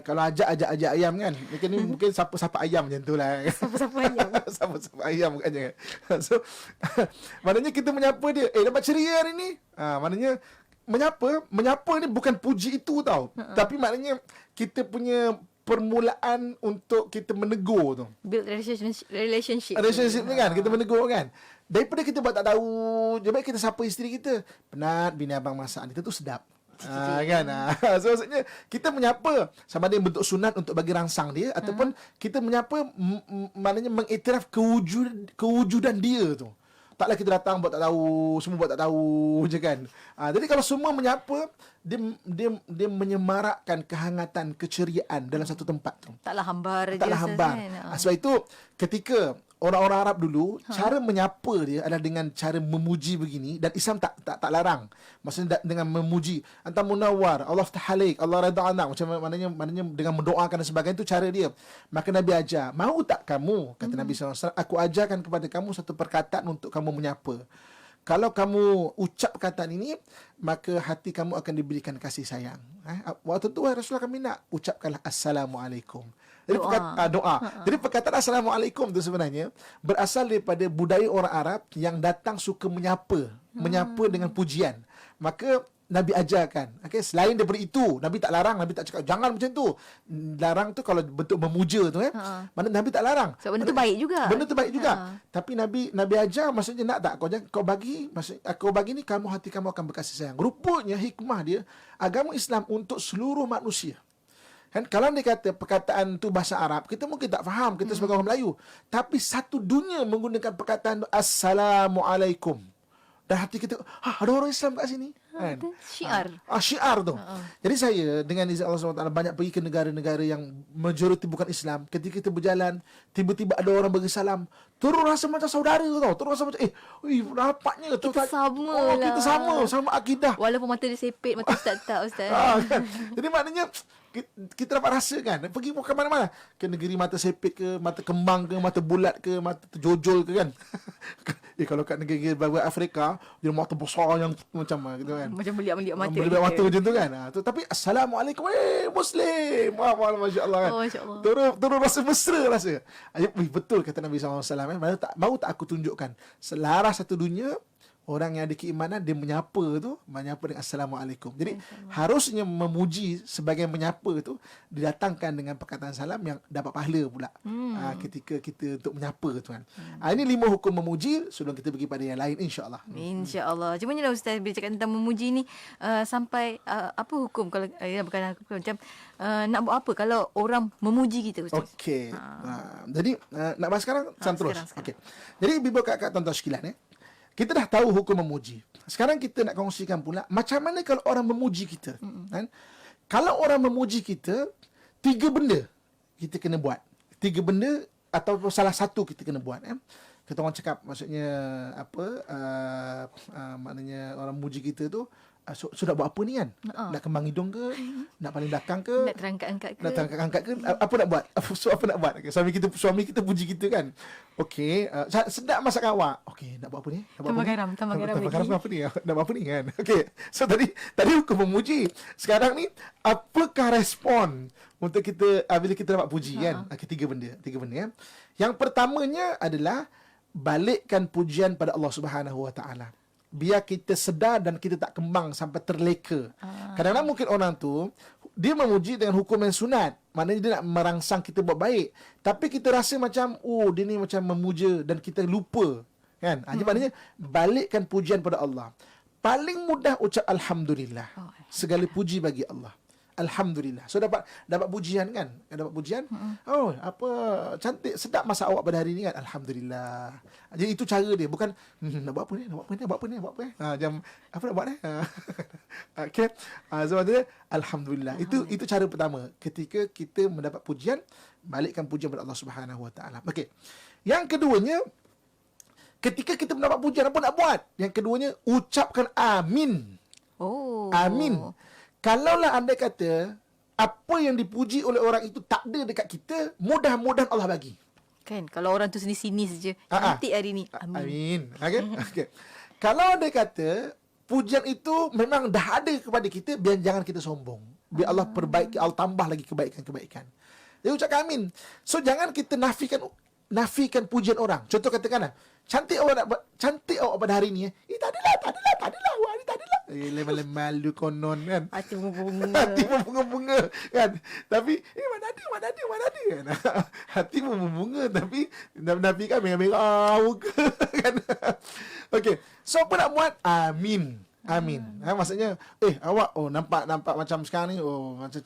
kalau ajak ayam kan. Mungkin sapa ayam macam tu lah. Sapa-sapa ayam. Sapa ayam bukannya. So, maknanya kita menyapa dia. Dapat ceria hari ni. Maknanya, menyapa ni bukan puji itu tau. Tapi maknanya, kita punya permulaan untuk kita menegur tu. Build relationship. Relationship ni kan, kita menegur kan. Daripada kita buat tak tahu, baik kita sapa isteri kita. Penat bini abang masak ni, tu sedap. Kan. So maksudnya kita menyapa sama ada bentuk sunat untuk bagi rangsang dia ataupun kita menyapa maknanya mengiktiraf kewujudan dia tu. Taklah kita datang buat tak tahu, semua buat tak tahu je kan. Jadi kalau semua menyapa, dia menyemarakkan kehangatan, keceriaan dalam satu tempat tu. Taklah hambar je. Taklah hambar. Sebab itu ketika orang-orang Arab dulu, cara menyapa dia adalah dengan cara memuji begini, dan Islam tak larang. Maksudnya dengan memuji, anta munawwar, Allah ftahalik, Allah redha anak, macam maknanya dengan mendoakan dan sebagainya, itu cara dia. Maka Nabi ajar, mau tak kamu, kata Nabi SAW, aku ajarkan kepada kamu satu perkataan untuk kamu menyapa. Kalau kamu ucap perkataan ini, maka hati kamu akan diberikan kasih sayang. Waktu tu Rasulullah kami nak ucapkanlah Assalamualaikum. Jadi doa. Jadi perkataan Assalamualaikum tu sebenarnya berasal daripada budaya orang Arab yang datang suka menyapa dengan pujian. Maka Nabi ajarkan. Selain daripada itu, Nabi tak larang, Nabi tak cakap jangan macam tu. Larang tu kalau bentuk memuja tu mana Nabi tak larang. So benda tu baik juga. Benda tu baik juga. Tapi Nabi ajar, maksudnya nak tak kau bagi, maksud kau bagi ni hati kamu akan berkasih sayang. Rupanya hikmah dia agama Islam untuk seluruh manusia. Kan kalau dia kata perkataan tu bahasa Arab, kita mungkin tak faham, kita sebagai orang Melayu. Tapi satu dunia menggunakan perkataan Assalamualaikum. Dan hati kita, ada orang Islam kat sini. Kan? Syiar. Syiar tu. Jadi saya dengan izin Allah SWT banyak pergi ke negara-negara yang majoriti bukan Islam. Ketika kita berjalan, tiba-tiba ada orang bagi salam, turun rasa macam saudara tau. Turun rasa macam rapatnya tu. Kita sama lah. Kita sama akidah. Walaupun mata dia sepit, mata Ustaz tak, Ustaz. Kan? Jadi maknanya kita dapat rasa kan, pergi ke mana-mana, ke negeri mata sepit ke, mata kembang ke, mata bulat ke, mata terjojol ke kan. Kalau kat negeri Afrika, dia mata besar yang macam gitu kan. Macam meliak-meliak mata. Meliak mata macam tu kan. Tapi Assalamualaikum, Muslim. Masya Allah kan. Masya Allah. Terus rasa mesra rasa. Betul kata Nabi SAW. Mau tak aku tunjukkan, selaras satu dunia, orang yang ada keimanan, dia menyapa dengan Assalamualaikum. Jadi harusnya memuji sebagai menyapa tu didatangkan dengan perkataan salam yang dapat pahala pula ketika kita untuk menyapa tu kan. Ini 5 hukum memuji sebelum kita pergi pada yang lain, insya-Allah. InsyaAllah. Cuma ni lah Ustaz, bila cakap tentang memuji ni, sampai apa hukum kalau bukan hukum, macam nak buat apa kalau orang memuji kita, Ustaz? Okey. Jadi nak bahas sekarang terus. Okey. Jadi Bibo kakak tuan-tuan sekalian, kita dah tahu hukum memuji. Sekarang kita nak kongsikan pula macam mana kalau orang memuji kita. Kan? Kalau orang memuji kita, 3 benda kita kena buat. 3 benda atau salah satu kita kena buat. Kita orang cakap maksudnya apa? Maknanya orang memuji kita tu, sudah buat apa ni kan? Nak kembang hidung ke? Nak paling belakang ke? Nak terangkat-angkat ke? Nak terangkat-angkat ke? Apa nak buat? Apa nak buat? Suami kita puji kita kan? Okey, sedap masak awak. Okey, nak buat apa ni? Tambah garam apa ni? Nak buat apa ni kan? Okey. So tadi hukum memuji. Sekarang ni apakah respon untuk kita bila kita dapat puji kan? Okey, 3 benda ya. Yang pertamanya adalah balikkan pujian pada Allah Subhanahu Wa Taala. Biar kita sedar dan kita tak kembang sampai terleka. Kadang-kadang mungkin orang tu, dia memuji dengan hukum yang sunat. Maknanya dia nak merangsang kita buat baik. Tapi kita rasa macam, dia ni macam memuja dan kita lupa. Kan? Jadi maknanya, balikkan pujian pada Allah. Paling mudah ucap Alhamdulillah. Segala puji bagi Allah. Alhamdulillah. So dapat pujian kan? Dapat pujian. Apa cantik, sedap masak awak pada hari ni kan? Alhamdulillah. Jadi itu cara dia, bukan nak buat apa ni? Jam apa nak buat ni? Okey. Sebab tu alhamdulillah. Itu cara pertama. Ketika kita mendapat pujian, balikkan pujian kepada Allah Subhanahu Wa Taala. Okey. Yang keduanya, ketika kita mendapat pujian, apa nak buat? Yang keduanya, ucapkan amin. Amin. Kalaulah anda kata apa yang dipuji oleh orang itu tak ada dekat kita, mudah-mudahan Allah bagi. Kan kalau orang tu sini-sini saja. Cantik hari ni. Amin. Amin. Okay? Okay. Kalau dia kata pujian itu memang dah ada kepada kita, biar jangan kita sombong. Biar Allah perbaiki, Allah tambah lagi kebaikan-kebaikan. Dia ucapkan amin. So jangan kita nafikan pujian orang. Contoh katakanlah, cantik awak pada hari ni. Tak adalah. Wah, ni tak adalah. Malu konon kan. Hati bunga-bunga. Hati pun bunga-bunga kan. Tapi mana ada kan. Hati pun bunga tapi Nabi kan merah-merah muka kan. Okey. So apa nak buat? Amin. Maksudnya awak nampak macam sekarang ni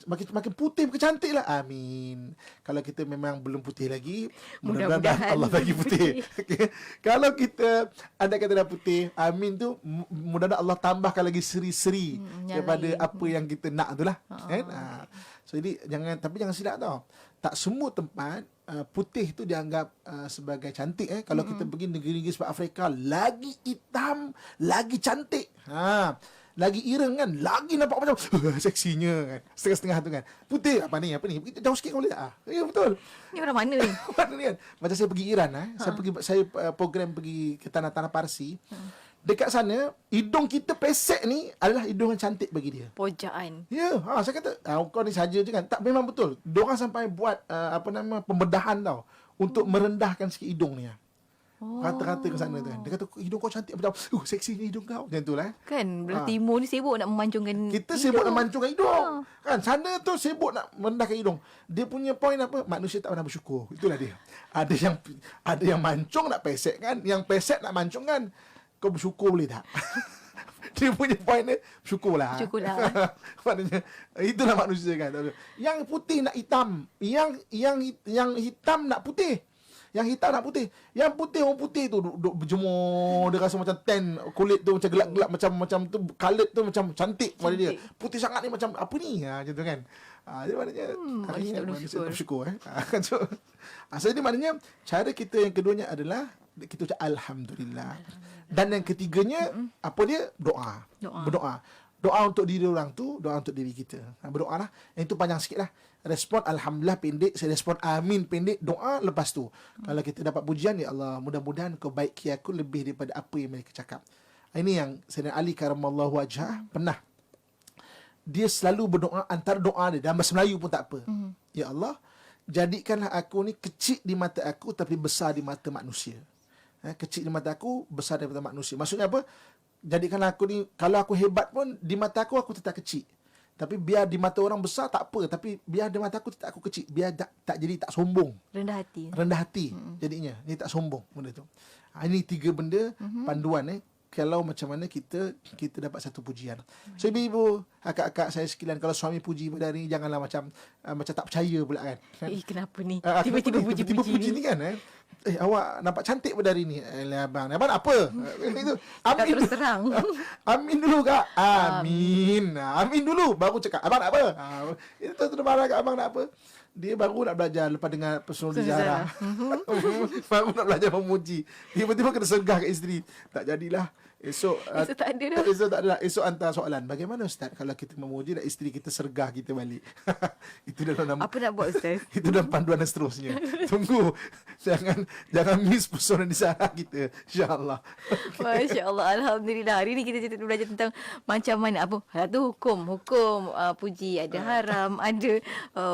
makin putih, makin cantik lah. Amin. Kalau kita memang belum putih lagi, mudah-mudahan Allah bagi putih. Okay. Kalau kita anda kata dah putih, amin tu mudah-mudahan Allah tambahkan lagi seri-seri daripada apa yang kita nak tu lah. Kan? So jadi jangan silap tau. Tak semua tempat putih tu dianggap sebagai cantik. Kalau kita pergi negeri-negeri seperti Afrika, lagi hitam, lagi cantik. Lagi ireng kan, lagi nampak macam seksinya kan. Setengah-setengah tu kan. Putih apa ni? Jauh sikit boleh tak? Ya betul. Ni orang mana ni? Mana ni kan? Macam saya pergi Iran saya program pergi ke tanah-tanah Parsi. Dekat sana, hidung kita pesek ni adalah hidung yang cantik bagi dia. Pojaan. Ya, saya kata, kau ni saja je kan. Tak, memang betul. Diorang sampai buat pembedahan tau untuk merendahkan sikit hidung ni. Kata-kata ke sana tu kan. Dia kata, hidung kau cantik macam, seksinya hidung kau. Macam tu lah. Kan, belah timur ni sibuk nak memancungkan kita sibuk nak mancungkan hidung. Kan, sana tu sibuk nak merendahkan hidung. Dia punya point apa? Manusia tak pernah bersyukur. Itulah dia. Ada yang mancung nak pesek kan. Yang pesek nak mancung kan. Kau bersyukur boleh tak? Dia punya point dia, syukurlah. Maknanya itulah manusia kan. Yang putih nak hitam, yang hitam nak putih. Yang hitam nak putih. Yang putih orang putih tu duk berjemur, dia rasa macam tan, kulit tu macam gelap-gelap macam tu, colored tu macam cantik pada dia. Putih sangat ni macam apa ni? Macam tu kan. Jadi maknanya manusia tak bersyukur so ini maknanya cara kita yang keduanya adalah kita ucap alhamdulillah. Dan yang ketiganya apa dia? Berdoa. Doa untuk diri orang tu, doa untuk diri kita. Berdoa lah. Yang itu panjang sikit lah. Respon alhamdulillah pendek, saya respon amin pendek, doa lepas tu. Kalau kita dapat pujian, ya Allah, mudah-mudahan kau baiki aku lebih daripada apa yang mereka cakap. Ini yang Sayyidina Ali karamallahu wajhah pernah. Dia selalu berdoa, antara doa dia dalam bahasa Melayu pun tak apa. Ya Allah, jadikanlah aku ni kecil di mata aku tapi besar di mata manusia. Kecil di mata aku, besar daripada manusia. Maksudnya apa? Jadikanlah aku ni, kalau aku hebat pun, di mata aku tetap kecil. Tapi biar di mata orang besar tak apa. Tapi biar di mata aku tetap aku kecil. Biar tak jadi tak sombong. Rendah hati. Jadinya. Ini tak sombong benda tu. Ini 3 benda panduan kalau macam mana kita dapat satu pujian. So ibu-ibu, akak-akak saya sekalian, kalau suami puji pada hari ni, janganlah macam tak percaya pula kan. Kenapa ni? Tiba-tiba puji ni kan. Awak nampak cantik pada hari ni. Abang nak apa? Itu amin. Terus terang. Amin dulu kak. Amin dulu baru cakap abang nak apa? Itu terus marah kat abang nak apa? Dia baru nak belajar lepas dengar personal Zahra. Baru nak belajar memuji. Tiba-tiba kena sergah kat isteri. Tak jadilah. Esok tak ada dah. Esok tak ada dah. Esok hantar soalan. Bagaimana Ustaz kalau kita memuji dan isteri kita sergah kita balik? Itu dalam apa nak buat Ustaz? Itu dalam panduan dan seterusnya. Tunggu. Jangan miss pesona di sana kita. InsyaAllah. Okay. Masya-Allah. Alhamdulillah. Hari ni kita belajar tentang macam mana hukum puji, ada haram, ada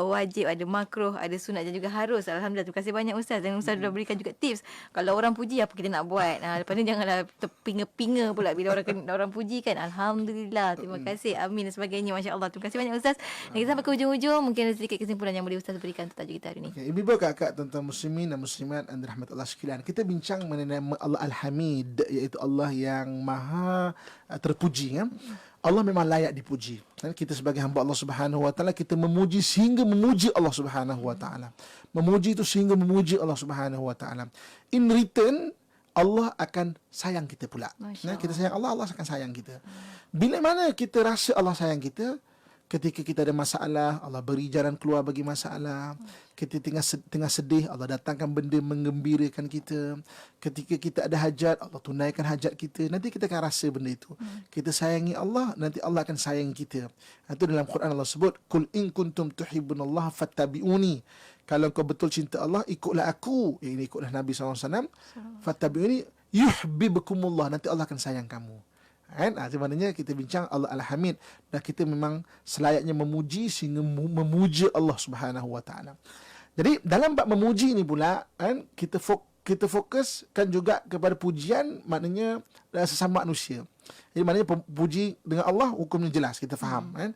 wajib, ada makruh, ada sunat dan juga harus. Alhamdulillah. Terima kasih banyak Ustaz. Dan Ustaz sudah berikan juga tips. Kalau orang puji apa kita nak buat? Lepas ni janganlah terpinga-pinga pula bila orang puji kan. Alhamdulillah. Terima kasih. Amin dan sebagainya. Masya-Allah. Terima kasih banyak Ustaz. Dan kita sampai ke hujung-hujung, mungkin ada sedikit kesimpulan yang boleh Ustaz berikan untuk tajuk kita hari ni. Okay. Ibu-ibu kakak tuan-tuan muslimin dan muslimat dan rahmat Allah sekalian. Kita bincang mengenai Allah Al-Hamid, iaitu Allah yang maha terpuji kan. Allah memang layak dipuji. Kita sebagai hamba Allah Subhanahu wa taala, kita memuji sehingga memuji Allah Subhanahu wa taala. Memuji itu sehingga memuji Allah Subhanahu wa taala. In return, Allah akan sayang kita pula. Kita sayang Allah, Allah akan sayang kita. Bila mana kita rasa Allah sayang kita? Ketika kita ada masalah, Allah beri jalan keluar bagi masalah. Ketika tengah sedih, Allah datangkan benda menggembirakan kita. Ketika kita ada hajat, Allah tunaikan hajat kita. Nanti kita akan rasa benda itu. Kita sayangi Allah, nanti Allah akan sayangi kita. Itu dalam Quran Allah sebut, Qul in kuntum tuhibbunallaha fattabi'uni. kalau kau betul cinta Allah, ikutlah aku. Ini ikutlah Nabi SAW. Fattabi'uni yuhibbukumullah. Nanti Allah akan sayang kamu. Kan? Itu maknanya kita bincang Allah Al-Hamid, dan kita memang selayaknya memuji sehingga memuja Allah Subhanahu Wa Taala. Jadi dalam bab memuji ni pula kan, kita fokuskan juga kepada pujian, maknanya sesama manusia. Jadi maknanya puji dengan Allah hukumnya jelas, kita faham kan.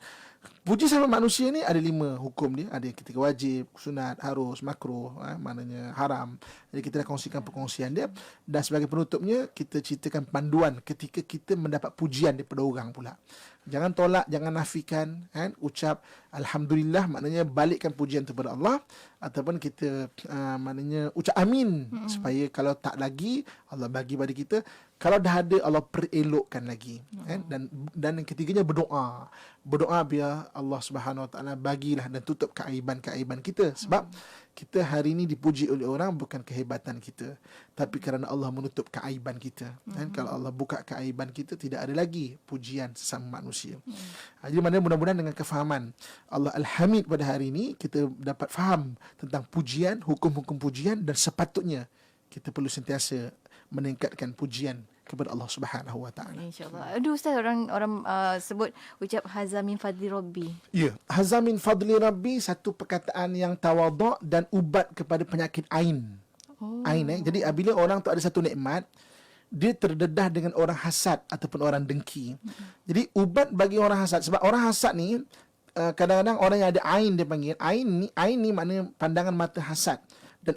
Puji sama manusia ni ada 5 hukum dia. Ada yang ketika wajib, sunat, harus, makruh, maknanya haram. Jadi kita dah kongsikan perkongsian dia. Dan sebagai penutupnya, kita ceritakan panduan ketika kita mendapat pujian daripada orang pula. Jangan tolak, jangan nafikan kan? Ucap Alhamdulillah, maknanya balikkan pujian kepada Allah. Ataupun kita maknanya ucap amin, supaya kalau tak lagi, Allah bagi pada kita. Kalau dah ada, Allah perelokkan lagi kan? Dan yang ketiganya berdoa. Berdoa biar Allah Subhanahu Wa Taala bagilah dan tutup keaiban-keaiban kita. Sebab kita hari ini dipuji oleh orang bukan kehebatan kita, tapi kerana Allah menutup keaiban kita kan? Kalau Allah buka keaiban kita, tidak ada lagi pujian sesama manusia. Jadi mudah-mudahan dengan kefahaman Allah Al-Hamid pada hari ini, kita dapat faham tentang pujian, hukum-hukum pujian, dan sepatutnya kita perlu sentiasa meningkatkan pujian kepada Allah Subhanahu Wa Taala. InsyaAllah. Aduh Ustaz, orang sebut ucap haza min fadli rabbi. Ya, haza min fadli rabbi, satu perkataan yang tawaduk dan ubat kepada penyakit ain. Ain Jadi apabila orang tu ada satu nikmat, dia terdedah dengan orang hasad ataupun orang dengki. Jadi ubat bagi orang hasad, sebab orang hasad ni kadang-kadang orang yang ada ain, dia panggil ain ni maknanya pandangan mata hasad. Dan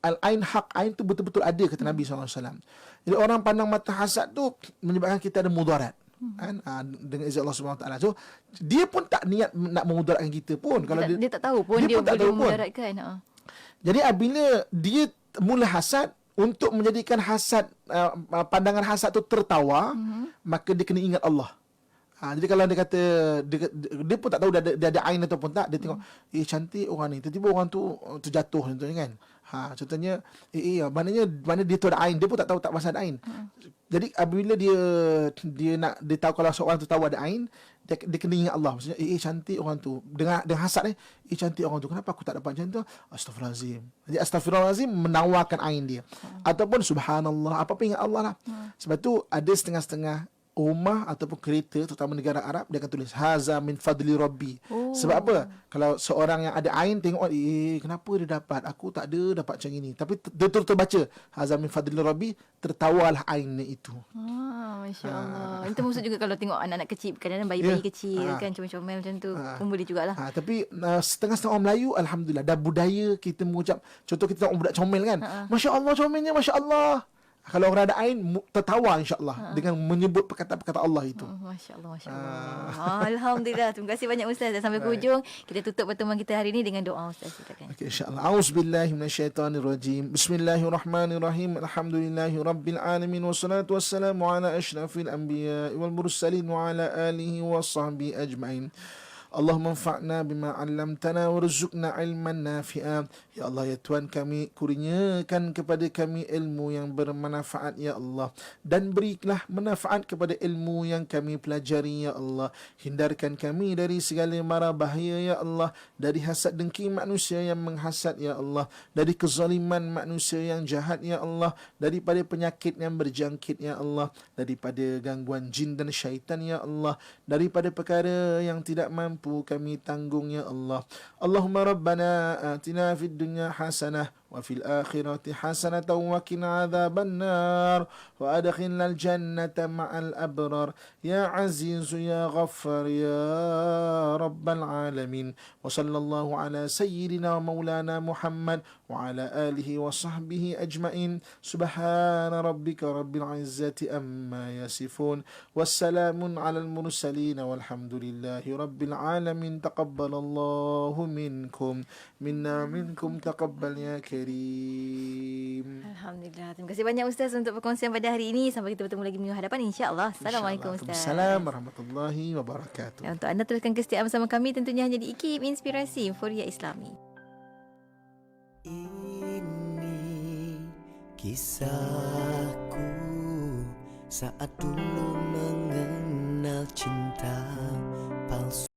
al-ain haq, ain tu betul-betul ada, kata Nabi SAW. Jadi orang pandang mata hasad tu menyebabkan kita ada mudarat kan, dengan izin Allah SWT. So dia pun tak niat nak memudaratkan kita pun. Kalau Dia tak tahu pun dia boleh memudaratkan. Jadi apabila dia mula hasad, untuk menjadikan hasad, pandangan hasad tu tertawa, maka dia kena ingat Allah. Jadi kalau dia kata dia pun tak tahu dia ada ain ataupun tak, dia tengok cantik orang ni, tiba-tiba orang tu terjatuh contohnya kan. Contohnya mana dia tu ada ain, dia pun tak tahu tak pasal ada ain. Jadi apabila dia tahu kalau seorang tu tahu ada ain, dia kena ingat Allah. Maksudnya cantik orang tu. Dengan hasad cantik orang tu, kenapa aku tak dapat macam tu? Astaghfirullahalazim. Jadi astaghfirullahalazim menawarkan ain dia. Ataupun subhanallah, apa-apa ingat Allah lah. Sebab tu ada setengah-setengah rumah ataupun kereta, terutama negara Arab, dia akan tulis haza min fadli rabbi. Sebab apa? Kalau seorang yang ada ain tengok, kenapa dia dapat, aku tak ada dapat macam ini. Tapi dia terbaca haza min fadli rabbi, tertawalah ainnya itu. Masya Allah. Itu maksud juga kalau tengok anak-anak kecil, kadang-kadang bayi-bayi kecil kan comel-comel macam tu, pun boleh jugalah. Tapi setengah-setengah orang Melayu, alhamdulillah, dah budaya kita mengucap. Contoh kita tengok budak comel kan, Masya Allah comelnya, Masya Allah. Kalau orang ada ain, tertawa insya-Allah dengan menyebut perkataan-perkataan Allah itu. Masya-Allah, masya-Allah. Alhamdulillah. Terima kasih banyak Ustaz. Dan sampai ke hujung, kita tutup pertemuan kita hari ini dengan doa Ustaz. Silakan. Okey, insya-Allah. Auzubillahi minasyaitonirrajim. Bismillahirrahmanirrahim. Alhamdulillahirabbil alamin wassalatu wassalamu ala asyrafil anbiya'i wal mursalin wa ala alihi washabbihi ajmain. Allahumma anfa'na bima 'allamtana warzuqna 'ilman nafi'a. Ya Allah, ya Tuhan kami, kurniakan kepada kami ilmu yang bermanfaat ya Allah, dan berilah manfaat kepada ilmu yang kami pelajari ya Allah. Hindarkan kami dari segala mara bahaya ya Allah, dari hasad dengki manusia yang menghasad ya Allah, dari kezaliman manusia yang jahat ya Allah, daripada penyakit yang berjangkit ya Allah, daripada gangguan jin dan syaitan ya Allah, daripada perkara yang tidak mampu kami tanggung ya Allah. Allahumma rabbana atina fid dunya hasanah wa fil akhirati hasanatan wa qina adzaban nar wa adkhilnal jannata ma'al abrar ya aziz ya ghaffar ya rabbal alamin. Wa sallallahu ala sayyidina wa maulana Muhammad wa ala alihi wa sahbihi ajma'in. Subhana rabbika rabbil izzati amma yasifun. Wassalamun alal mursalin walhamdulillahi rabbil alamin. Taqabbalallahu minkum minna minkum taqabbal ya karim. Alhamdulillah. Terima kasih banyak Ustaz untuk perkongsian pada hari ini. Sampai kita bertemu lagi minggu hadapan insya-Allah. Assalamualaikum Ustaz. Assalamualaikum warahmatullahi wabarakatuh. Dan untuk anda teruskan kesetiaan bersama kami, tentunya hanya di IKIM Inspirasi Euforia Islami. Ini kisahku saat dulu mengenal cinta palsu.